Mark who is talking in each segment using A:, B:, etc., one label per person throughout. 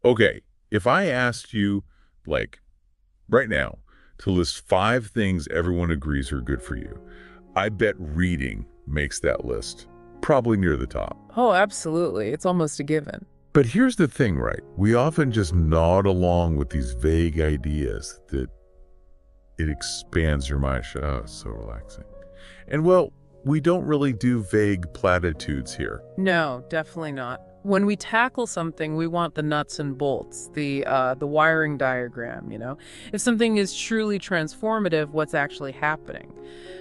A: Okay, if I asked you, like, right now, to list 5 things everyone agrees are good for you, I bet reading makes that list. Probably near the top.
B: Oh, absolutely. It's almost a given.
A: But here's the thing, right? We often just nod along with these vague ideas that it expands your mind. Oh, it's so relaxing. And well, we don't really do vague platitudes here.
B: No, definitely not. When we tackle something, we want the nuts and bolts, the wiring diagram, you know? If something is truly transformative, what's actually happening?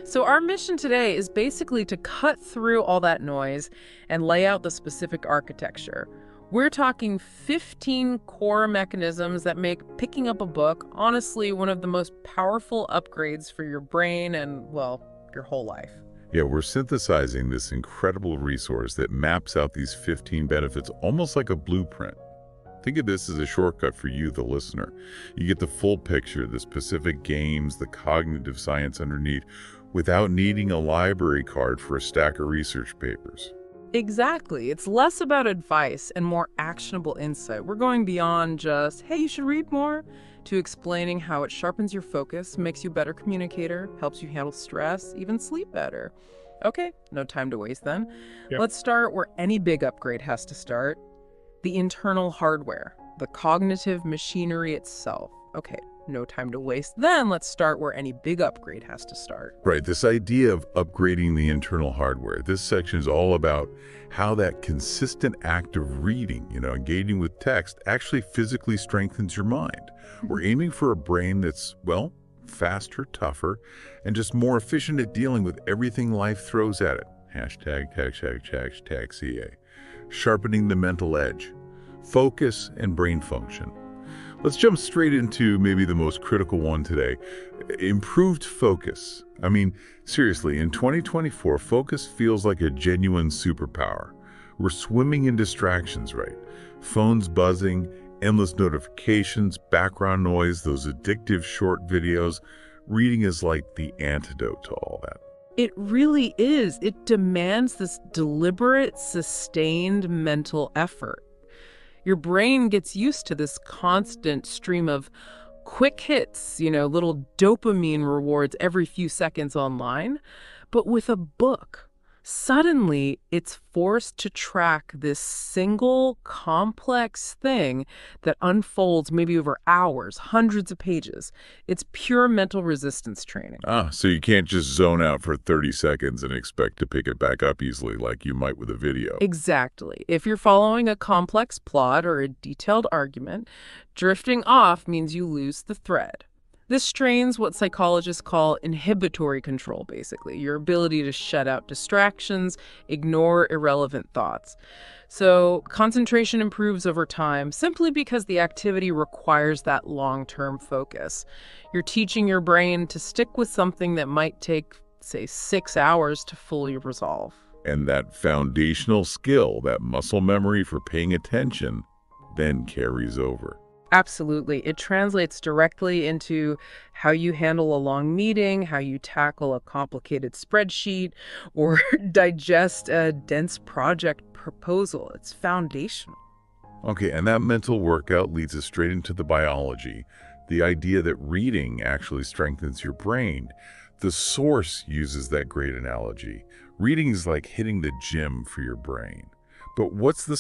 B: So our mission today is basically to cut through all that noise and lay out the specific architecture. We're talking 15 core mechanisms that make picking up a book, honestly, one of the most powerful upgrades for your brain and, well, your whole life.
A: Yeah, we're synthesizing this incredible resource that maps out these 15 benefits almost like a blueprint. Think of this as a shortcut for you, the listener. You get the full picture, the specific games, the cognitive science underneath, without needing a library card for a stack of research papers.
B: Exactly. It's less about advice and more actionable insight. We're going beyond just, hey, you should read more, to explaining how it sharpens your focus, makes you a better communicator, helps you handle stress, even sleep better. Okay, no time to waste then.
A: Yep.
B: Let's start where any big upgrade has to start. The internal hardware, the cognitive machinery itself. Okay, no time to waste. Then let's start where any big upgrade has to start.
A: Right, this idea of upgrading the internal hardware. This section is all about how that consistent act of reading, engaging with text, actually physically strengthens your mind. We're aiming for a brain that's, well, faster, tougher, and just more efficient at dealing with everything life throws at it. Hashtag CA. Sharpening the mental edge, focus, and brain function. Let's jump straight into maybe the most critical one today. Improved focus. I mean, seriously, in 2024, focus feels like a genuine superpower. We're swimming in distractions, right? Phones buzzing, endless notifications, background noise, those addictive short videos. Reading is like the antidote to all that.
B: It really is. It demands this deliberate, sustained mental effort. Your brain gets used to this constant stream of quick hits, little dopamine rewards every few seconds online. But with a book, suddenly it's forced to track this single complex thing that unfolds maybe over hours, hundreds of pages. It's pure mental resistance training.
A: So you can't just zone out for 30 seconds and expect to pick it back up easily like you might with a video.
B: Exactly. If you're following a complex plot or a detailed argument, drifting off means you lose the thread. This strains what psychologists call inhibitory control, basically, your ability to shut out distractions, ignore irrelevant thoughts. So concentration improves over time simply because the activity requires that long-term focus. You're teaching your brain to stick with something that might take, say, 6 hours to fully resolve.
A: And that foundational skill, that muscle memory for paying attention, then carries over.
B: Absolutely. It translates directly into how you handle a long meeting, how you tackle a complicated spreadsheet, or digest a dense project proposal. It's foundational.
A: Okay, and that mental workout leads us straight into the biology, the idea that reading actually strengthens your brain. The source uses that great analogy. Reading is like hitting the gym for your brain. But what's the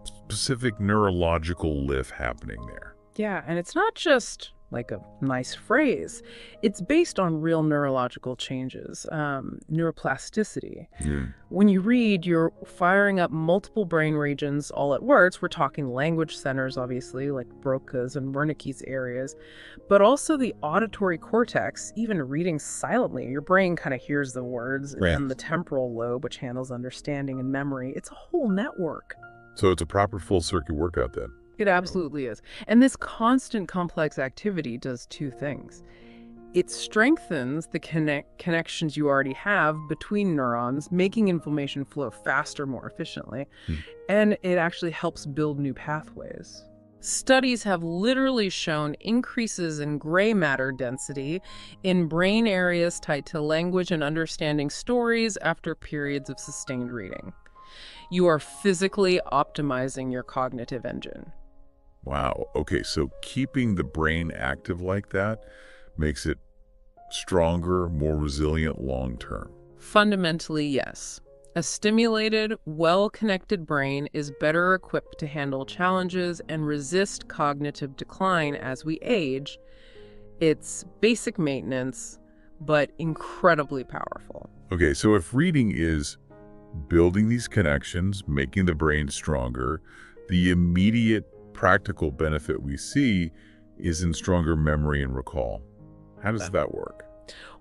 A: specific neurological lift happening there?
B: Yeah, and it's not just like a nice phrase. It's based on real neurological changes, neuroplasticity. When you read, you're firing up multiple brain regions all at once. We're talking language centers, obviously, like Broca's and Wernicke's areas, but also the auditory cortex. Even reading silently, your brain kind of hears the words,
A: Right.
B: And the temporal lobe, which handles understanding and memory. It's a whole network.
A: So it's a proper full-circuit workout then.
B: It absolutely is. And this constant complex activity does 2 things. It strengthens the connections you already have between neurons, making information flow faster, more efficiently. And it actually helps build new pathways. Studies have literally shown increases in gray matter density in brain areas tied to language and understanding stories after periods of sustained reading. You are physically optimizing your cognitive engine.
A: Wow. Okay, so keeping the brain active like that makes it stronger, more resilient long term.
B: Fundamentally, yes. A stimulated, well-connected brain is better equipped to handle challenges and resist cognitive decline as we age. It's basic maintenance, but incredibly powerful.
A: Okay, so if reading is building these connections, making the brain stronger, the immediate practical benefit we see is in stronger memory and recall. How does that work?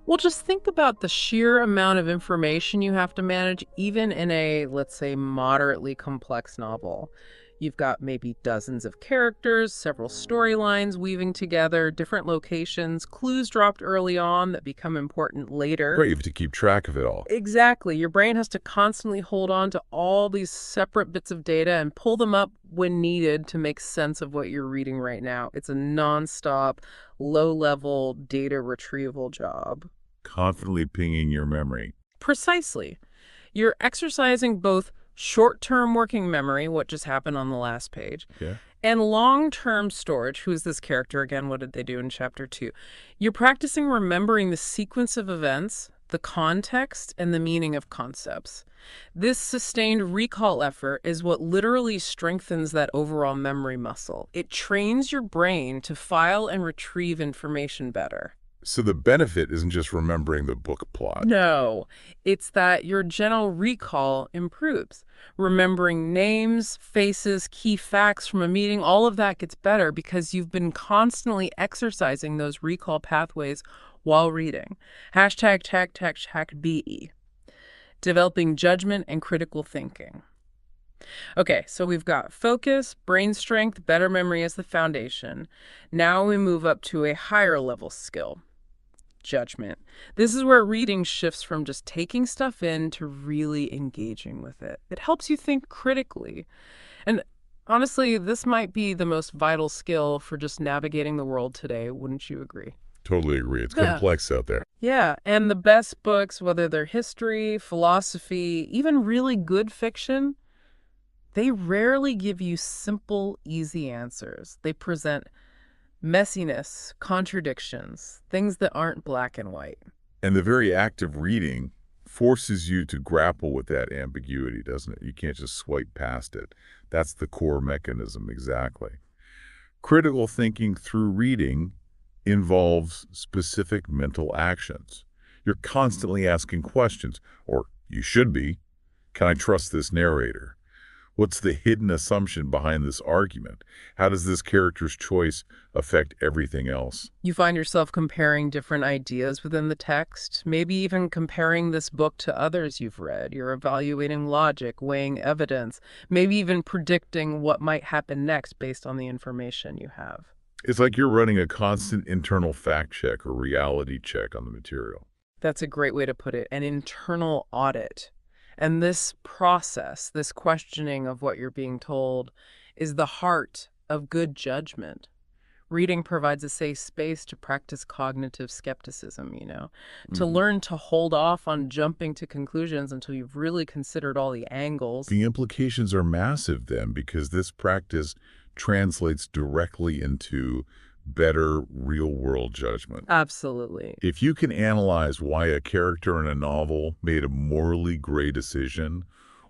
B: Well, just think about the sheer amount of information you have to manage, even in a, let's say, moderately complex novel. You've got maybe dozens of characters, several storylines weaving together, different locations, clues dropped early on that become important later.
A: Right, you have to keep track of it all.
B: Exactly. Your brain has to constantly hold on to all these separate bits of data and pull them up when needed to make sense of what you're reading right now. It's a nonstop, low-level data retrieval job.
A: Constantly pinging your memory.
B: Precisely. You're exercising both short-term working memory, what just happened on the last page,
A: Yeah.
B: and long-term storage. Who's this character again? What did they do in chapter 2? You're practicing remembering the sequence of events, the context, and the meaning of concepts. This sustained recall effort is what literally strengthens that overall memory muscle. It trains your brain to file and retrieve information better.
A: So the benefit isn't just remembering the book plot.
B: No, it's that your general recall improves. Remembering names, faces, key facts from a meeting, all of that gets better because you've been constantly exercising those recall pathways while reading. Hashtag, tag, tag, tag, BE. Developing judgment and critical thinking. Okay, so we've got focus, brain strength, better memory as the foundation. Now we move up to a higher level skill. Judgment. This is where reading shifts from just taking stuff in to really engaging with it. It helps you think critically. And honestly, this might be the most vital skill for just navigating the world today, wouldn't you agree?
A: Totally agree. It's
B: Yeah.
A: complex out there.
B: Yeah, and the best books, whether they're history, philosophy, even really good fiction, they rarely give you simple, easy answers. They present messiness, contradictions, things that aren't black and white.
A: And the very act of reading forces you to grapple with that ambiguity, doesn't it? You can't just swipe past it. That's the core mechanism, exactly. Critical thinking through reading involves specific mental actions. You're constantly asking questions, or you should be. Can I trust this narrator? What's the hidden assumption behind this argument? How does this character's choice affect everything else?
B: You find yourself comparing different ideas within the text, maybe even comparing this book to others you've read. You're evaluating logic, weighing evidence, maybe even predicting what might happen next based on the information you have.
A: It's like you're running a constant internal fact check or reality check on the material.
B: That's a great way to put it, an internal audit. And this process, this questioning of what you're being told, is the heart of good judgment. Reading provides a safe space to practice cognitive skepticism, to learn to hold off on jumping to conclusions until you've really considered all the angles.
A: The implications are massive then, because this practice translates directly into better real-world judgment.
B: Absolutely.
A: If you can analyze why a character in a novel made a morally gray decision,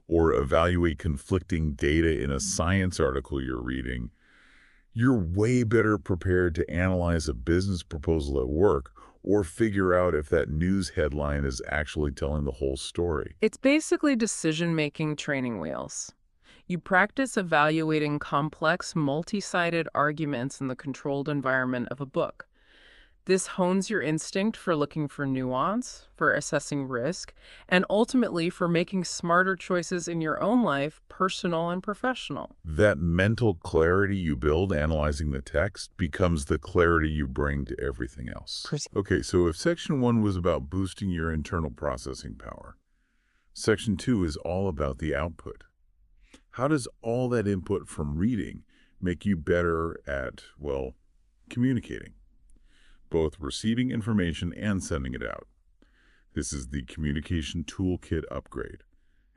A: or evaluate conflicting data in a science article you're reading, you're way better prepared to analyze a business proposal at work or figure out if that news headline is actually telling the whole story.
B: It's basically decision-making training wheels. You practice evaluating complex, multi-sided arguments in the controlled environment of a book. This hones your instinct for looking for nuance, for assessing risk, and ultimately for making smarter choices in your own life, personal and professional.
A: That mental clarity you build analyzing the text becomes the clarity you bring to everything else. Okay, so if Section 1 was about boosting your internal processing power, Section 2 is all about the output. How does all that input from reading make you better at, well, communicating? Both receiving information and sending it out. This is the Communication Toolkit Upgrade.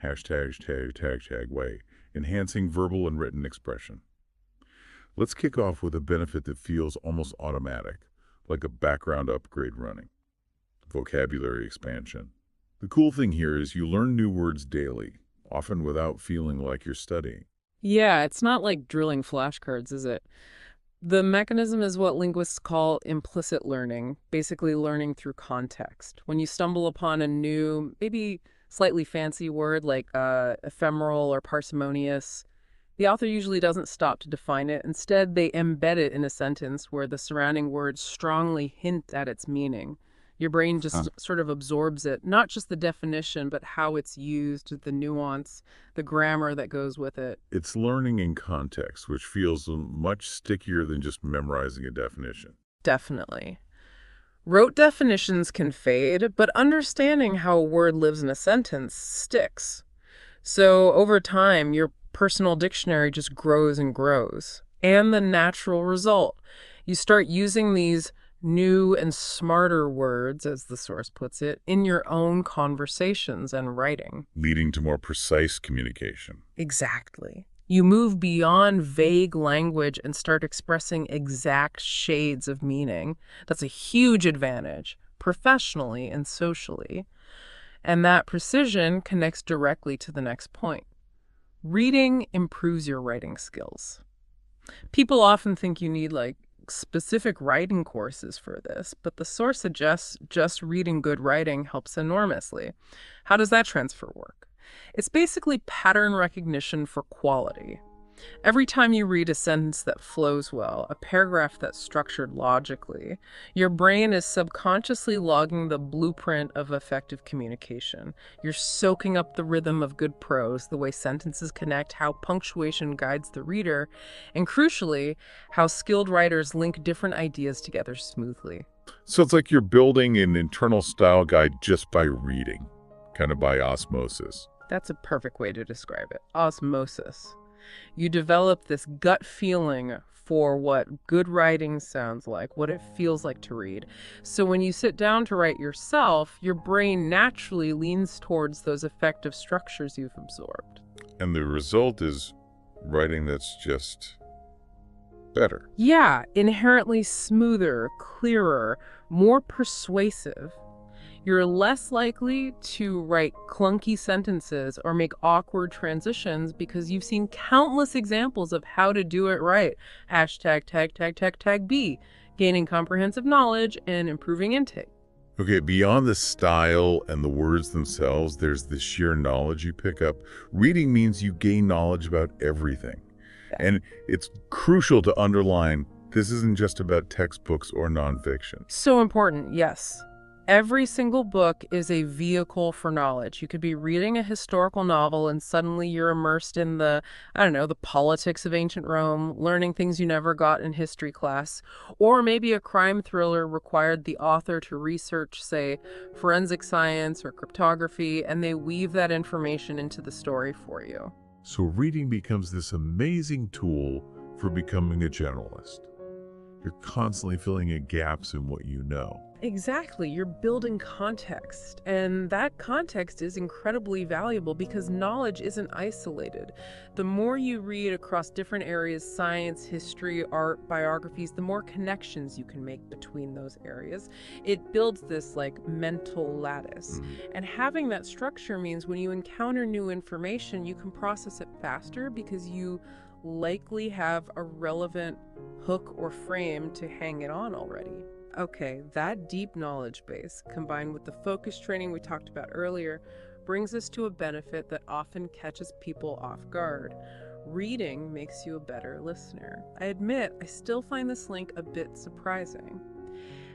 A: #, way, enhancing verbal and written expression. Let's kick off with a benefit that feels almost automatic, like a background upgrade running. Vocabulary expansion. The cool thing here is you learn new words daily, often without feeling like you're studying.
B: Yeah, it's not like drilling flashcards, is it? The mechanism is what linguists call implicit learning, basically learning through context. When you stumble upon a new, maybe slightly fancy word like ephemeral or parsimonious, the author usually doesn't stop to define it. Instead, they embed it in a sentence where the surrounding words strongly hint at its meaning. Your brain just sort of absorbs it, not just the definition, but how it's used, the nuance, the grammar that goes with it.
A: It's learning in context, which feels much stickier than just memorizing a definition.
B: Definitely. Rote definitions can fade, but understanding how a word lives in a sentence sticks. So over time, your personal dictionary just grows and grows. And the natural result, you start using these new and smarter words, as the source puts it, in your own conversations and writing.
A: Leading to more precise communication.
B: Exactly. You move beyond vague language and start expressing exact shades of meaning. That's a huge advantage, professionally and socially. And that precision connects directly to the next point. Reading improves your writing skills. People often think you need specific writing courses for this, but the source suggests just reading good writing helps enormously. How does that transfer work? It's basically pattern recognition for quality. Every time you read a sentence that flows well, a paragraph that's structured logically, your brain is subconsciously logging the blueprint of effective communication. You're soaking up the rhythm of good prose, the way sentences connect, how punctuation guides the reader, and crucially, how skilled writers link different ideas together smoothly.
A: So it's like you're building an internal style guide just by reading, kind of by osmosis.
B: That's a perfect way to describe it. Osmosis. You develop this gut feeling for what good writing sounds like, what it feels like to read. So when you sit down to write yourself, your brain naturally leans towards those effective structures you've absorbed.
A: And the result is writing that's just better.
B: Yeah, inherently smoother, clearer, more persuasive. You're less likely to write clunky sentences or make awkward transitions because you've seen countless examples of how to do it right. Hashtag tag, tag, tag, tag B, gaining comprehensive knowledge and improving intake.
A: Okay, beyond the style and the words themselves, there's the sheer knowledge you pick up. Reading means you gain knowledge about everything. And it's crucial to underline, this isn't just about textbooks or nonfiction.
B: So important, yes. Every single book is a vehicle for knowledge. You could be reading a historical novel and suddenly you're immersed in the politics of ancient Rome, learning things you never got in history class. Or maybe a crime thriller required the author to research, say, forensic science or cryptography, and they weave that information into the story for you.
A: So reading becomes this amazing tool for becoming a generalist. You're constantly filling in gaps in what you know.
B: Exactly. You're building context. And that context is incredibly valuable because knowledge isn't isolated. The more you read across different areas, science, history, art, biographies, the more connections you can make between those areas. It builds this mental lattice. And having that structure means when you encounter new information, you can process it faster because you likely have a relevant hook or frame to hang it on already. Okay, that deep knowledge base, combined with the focus training we talked about earlier, brings us to a benefit that often catches people off guard. Reading makes you a better listener. I admit, I still find this link a bit surprising.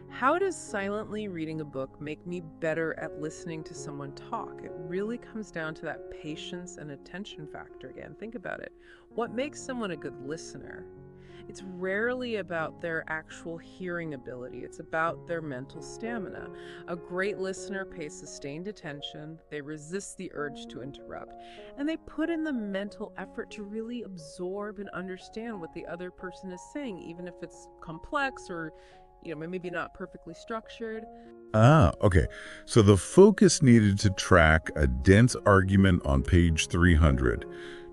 B: How does silently reading a book make me better at listening to someone talk? It really comes down to that patience and attention factor again. Think about it. What makes someone a good listener? It's rarely about their actual hearing ability. It's about their mental stamina. A great listener pays sustained attention, they resist the urge to interrupt, and they put in the mental effort to really absorb and understand what the other person is saying, even if it's complex or maybe not perfectly structured.
A: Okay. So the focus needed to track a dense argument on page 300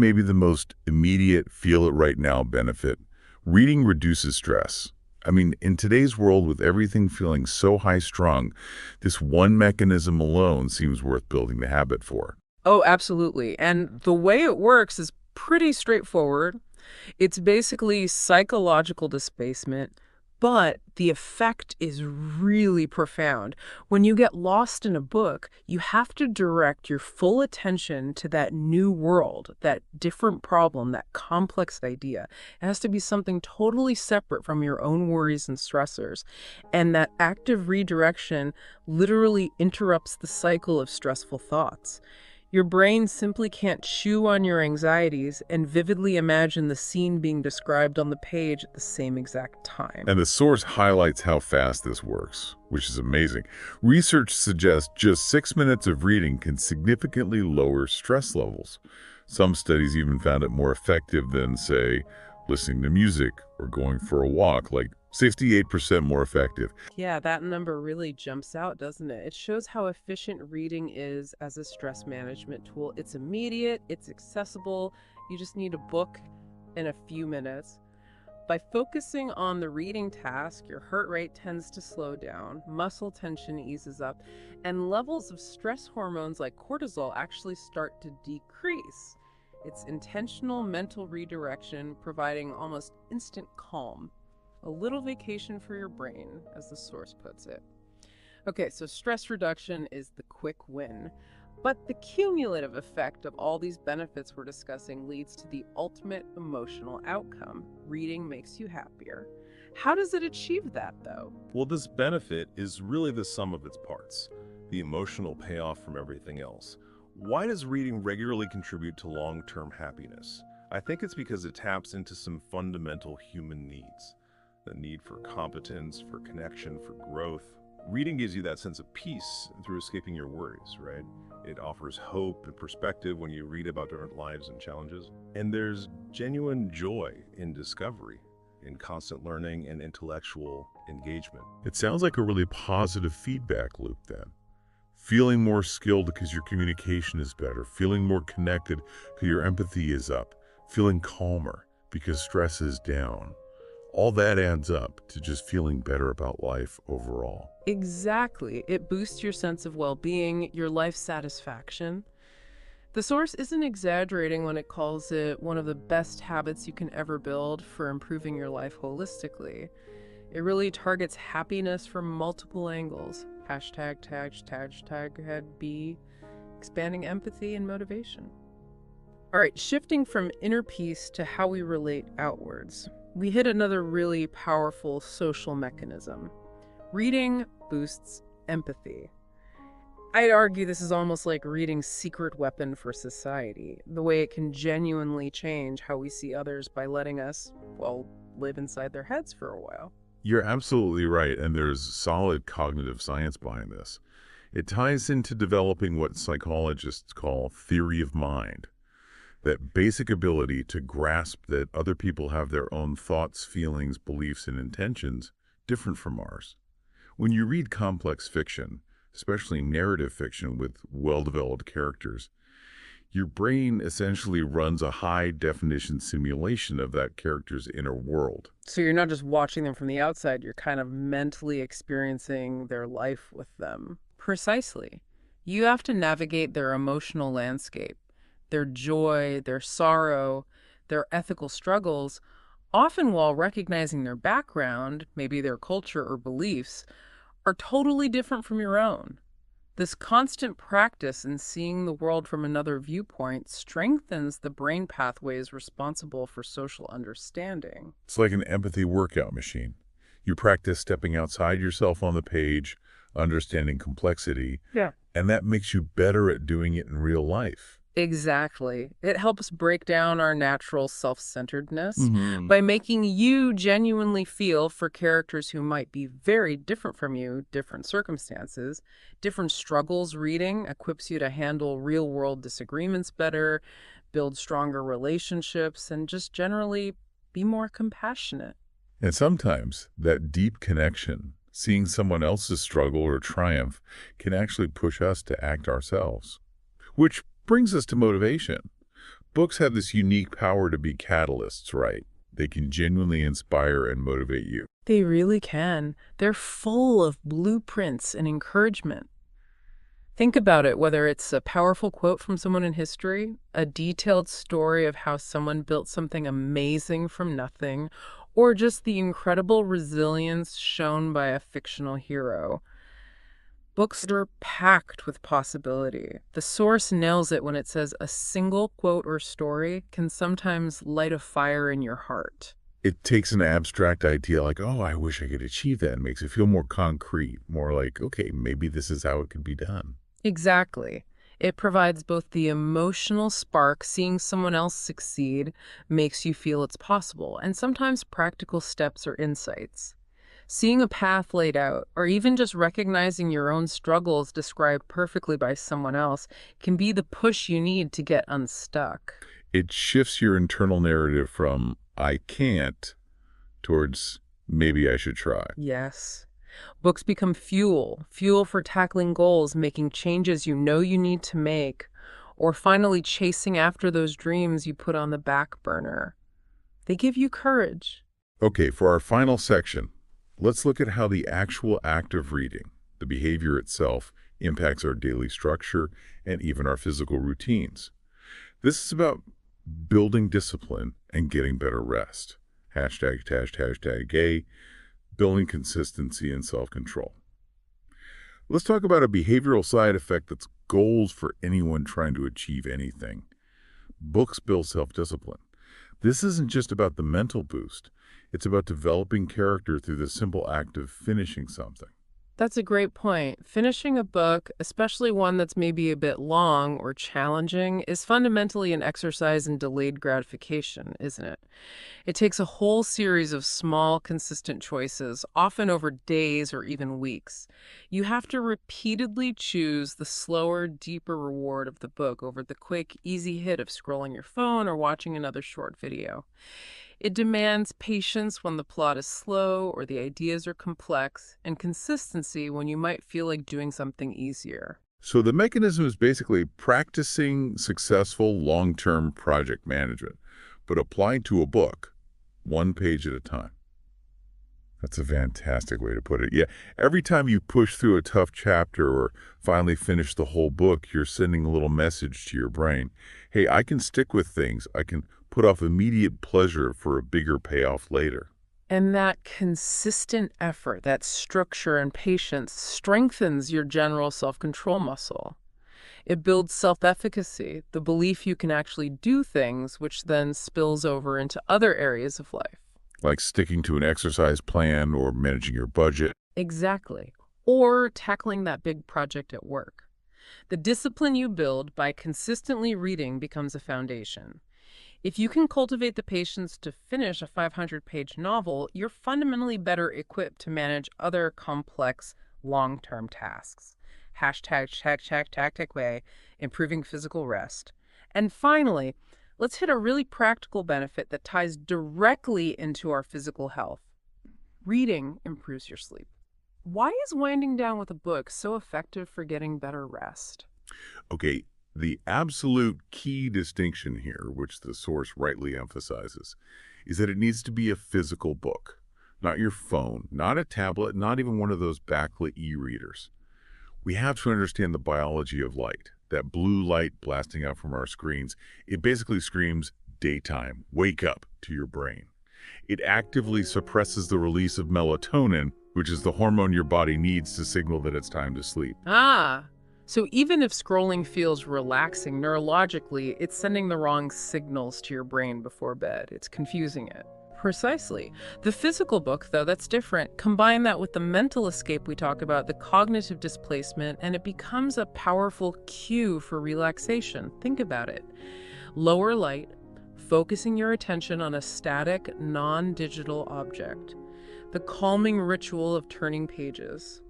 A: maybe the most immediate feel-it-right-now benefit. Reading reduces stress. I mean, in today's world with everything feeling so high-strung, this one mechanism alone seems worth building the habit for.
B: Oh, absolutely. And the way it works is pretty straightforward. It's basically psychological displacement, but the effect is really profound. When you get lost in a book, you have to direct your full attention to that new world, that different problem, that complex idea. It has to be something totally separate from your own worries and stressors. And that active redirection literally interrupts the cycle of stressful thoughts. Your brain simply can't chew on your anxieties and vividly imagine the scene being described on the page at the same exact time.
A: And the source highlights how fast this works, which is amazing. Research suggests just 6 minutes of reading can significantly lower stress levels. Some studies even found it more effective than, say, listening to music or going for a walk, like 68% more effective.
B: Yeah, that number really jumps out, doesn't it? It shows how efficient reading is as a stress management tool. It's immediate, it's accessible. You just need a book in a few minutes. By focusing on the reading task, your heart rate tends to slow down, muscle tension eases up, and levels of stress hormones like cortisol actually start to decrease. It's intentional mental redirection, providing almost instant calm. A little vacation for your brain, as the source puts it. Okay, so stress reduction is the quick win. But the cumulative effect of all these benefits we're discussing leads to the ultimate emotional outcome. Reading makes you happier. How does it achieve that, though?
C: Well, this benefit is really the sum of its parts, the emotional payoff from everything else. Why does reading regularly contribute to long-term happiness? I think it's because it taps into some fundamental human needs. The need for competence, for connection, for growth. Reading gives you that sense of peace through escaping your worries, right? It offers hope and perspective when you read about different lives and challenges. And there's genuine joy in discovery, in constant learning and intellectual engagement.
A: It sounds like a really positive feedback loop then. Feeling more skilled because your communication is better, feeling more connected because your empathy is up, feeling calmer because stress is down. All that adds up to just feeling better about life overall.
B: Exactly. It boosts your sense of well-being, your life satisfaction. The source isn't exaggerating when it calls it one of the best habits you can ever build for improving your life holistically. It really targets happiness from multiple angles. Hashtag B, expanding empathy and motivation. All right, shifting from inner peace to how we relate outwards. We hit another really powerful social mechanism. Reading boosts empathy. I'd argue this is almost like reading's secret weapon for society, the way it can genuinely change how we see others by letting us, well, live inside their heads for a while.
A: You're absolutely right, and there's solid cognitive science behind this. It ties into developing what psychologists call theory of mind. That basic ability to grasp that other people have their own thoughts, feelings, beliefs, and intentions different from ours. When you read complex fiction, especially narrative fiction with well-developed characters, your brain essentially runs a high-definition simulation of that character's inner world.
B: So you're not just watching them from the outside, you're kind of mentally experiencing their life with them. Precisely. You have to navigate their emotional landscape. Their joy, their sorrow, their ethical struggles, often while recognizing their background, maybe their culture or beliefs, are totally different from your own. This constant practice in seeing the world from another viewpoint strengthens the brain pathways responsible for social understanding.
A: It's like an empathy workout machine. You practice stepping outside yourself on the page, understanding complexity,
B: Yeah.
A: and that makes you better at doing it in real life.
B: Exactly. It helps break down our natural self-centeredness
A: Mm-hmm.
B: by making you genuinely feel for characters who might be very different from you, different circumstances, different struggles. Reading equips you to handle real-world disagreements better, build stronger relationships, and just generally be more compassionate.
A: And sometimes that deep connection, seeing someone else's struggle or triumph, can actually push us to act ourselves. Which brings us to motivation. Books have this unique power to be catalysts, right? They can genuinely inspire and motivate you.
B: They really can. They're full of blueprints and encouragement. Think about it, whether it's a powerful quote from someone in history, a detailed story of how someone built something amazing from nothing, or just the incredible resilience shown by a fictional hero. Books are packed with possibility. The source nails it when it says a single quote or story can sometimes light a fire in your heart.
A: It takes an abstract idea like, oh, I wish I could achieve that, and makes it feel more concrete, more like, okay, maybe this is how it could be done.
B: Exactly. It provides both the emotional spark, seeing someone else succeed makes you feel it's possible, and sometimes practical steps or insights. Seeing a path laid out, or even just recognizing your own struggles described perfectly by someone else, can be the push you need to get unstuck.
A: It shifts your internal narrative from, I can't, towards, maybe I should try.
B: Yes. Books become fuel for tackling goals, making changes you know you need to make, or finally chasing after those dreams you put on the back burner. They give you courage.
A: Okay, for our final section, let's look at how the actual act of reading, the behavior itself, impacts our daily structure and even our physical routines. This is about building discipline and getting better rest. Hashtag gay, building consistency and self-control. Let's talk about a behavioral side effect that's goals for anyone trying to achieve anything. Books build self-discipline. This isn't just about the mental boost. It's about developing character through the simple act of finishing something.
B: That's a great point. Finishing a book, especially one that's maybe a bit long or challenging, is fundamentally an exercise in delayed gratification, isn't it? It takes a whole series of small, consistent choices, often over days or even weeks. You have to repeatedly choose the slower, deeper reward of the book over the quick, easy hit of scrolling your phone or watching another short video. It demands patience when the plot is slow or the ideas are complex, and consistency when you might feel like doing something easier.
A: So the mechanism is basically practicing successful long-term project management, but applied to a book, one page at a time. That's a fantastic way to put it. Yeah, every time you push through a tough chapter or finally finish the whole book, you're sending a little message to your brain. Hey, I can stick with things. I can put off immediate pleasure for a bigger payoff later.
B: And that consistent effort, that structure and patience strengthens your general self-control muscle. It builds self-efficacy, the belief you can actually do things, which then spills over into other areas of life.
A: Like sticking to an exercise plan or managing your budget.
B: Exactly. Or tackling that big project at work. The discipline you build by consistently reading becomes a foundation. If you can cultivate the patience to finish a 500-page novel, you're fundamentally better equipped to manage other complex, long-term tasks. Tactic way, improving physical rest. And finally, let's hit a really practical benefit that ties directly into our physical health. Reading improves your sleep. Why is winding down with a book so effective for getting better rest?
A: Okay, the absolute key distinction here, which the source rightly emphasizes, is that it needs to be a physical book, not your phone, not a tablet, not even one of those backlit e-readers. We have to understand the biology of light. That blue light blasting out from our screens, it basically screams, daytime wake up to your brain. It actively suppresses the release of melatonin, which is the hormone your body needs to signal that it's time to sleep.
B: So even if scrolling feels relaxing neurologically, it's sending the wrong signals to your brain before bed. It's confusing it. Precisely. The physical book, though, that's different. Combine that with the mental escape we talk about, the cognitive displacement, and it becomes a powerful cue for relaxation. Think about it. Lower light, focusing your attention on a static, non-digital object. The calming ritual of turning pages.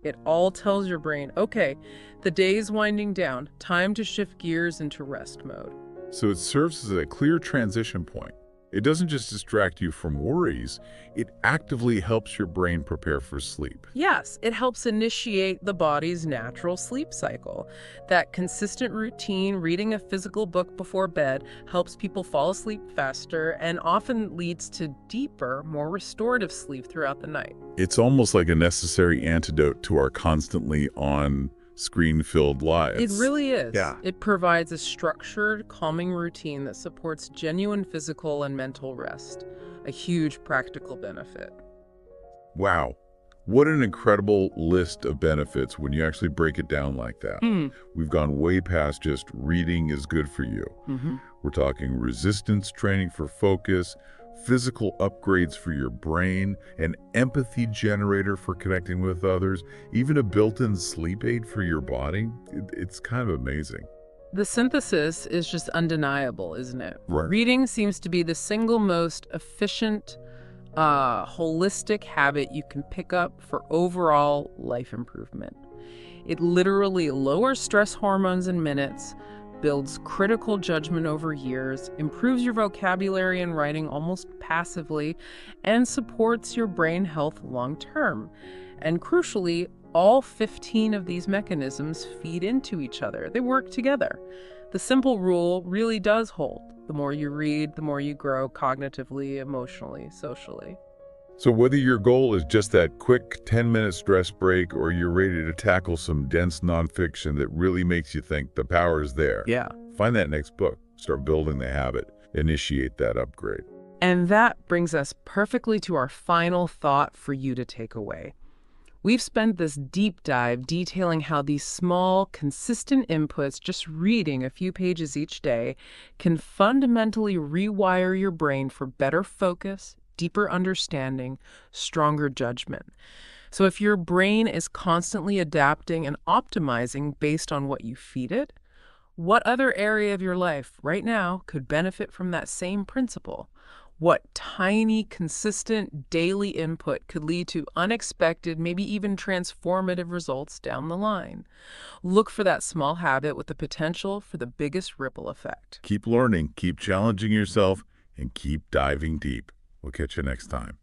B: It all tells your brain, okay, the day's winding down, time to shift gears into rest mode.
A: So it serves as a clear transition point. It doesn't just distract you from worries, it actively helps your brain prepare for sleep.
B: Yes, it helps initiate the body's natural sleep cycle. That consistent routine, reading a physical book before bed, helps people fall asleep faster and often leads to deeper, more restorative sleep throughout the night.
A: It's almost like a necessary antidote to our constantly on screen-filled lives.
B: It really is.
A: Yeah.
B: It provides a structured, calming routine that supports genuine physical and mental rest. A huge practical benefit.
A: Wow. What an incredible list of benefits when you actually break it down like that. We've gone way past just reading is good for you. We're talking resistance training for focus, physical upgrades for your brain, an empathy generator for connecting with others, even a built-in sleep aid for your body. It's kind of amazing.
B: The synthesis is just undeniable, isn't it?
A: Right.
B: Reading seems to be the single most efficient, holistic habit you can pick up for overall life improvement. It literally lowers stress hormones in minutes, builds critical judgment over years, improves your vocabulary and writing almost passively, and supports your brain health long-term. And crucially, all 15 of these mechanisms feed into each other. They work together. The simple rule really does hold. The more you read, the more you grow cognitively, emotionally, socially.
A: So whether your goal is just that quick 10-minute stress break or you're ready to tackle some dense nonfiction that really makes you think, the power is there.
B: Yeah.
A: Find that next book, start building the habit, initiate that upgrade.
B: And that brings us perfectly to our final thought for you to take away. We've spent this deep dive detailing how these small, consistent inputs, just reading a few pages each day, can fundamentally rewire your brain for better focus, deeper understanding, stronger judgment. So if your brain is constantly adapting and optimizing based on what you feed it, what other area of your life right now could benefit from that same principle? What tiny, consistent daily input could lead to unexpected, maybe even transformative results down the line? Look for that small habit with the potential for the biggest ripple effect.
A: Keep learning, keep challenging yourself, and keep diving deep. We'll catch you next time.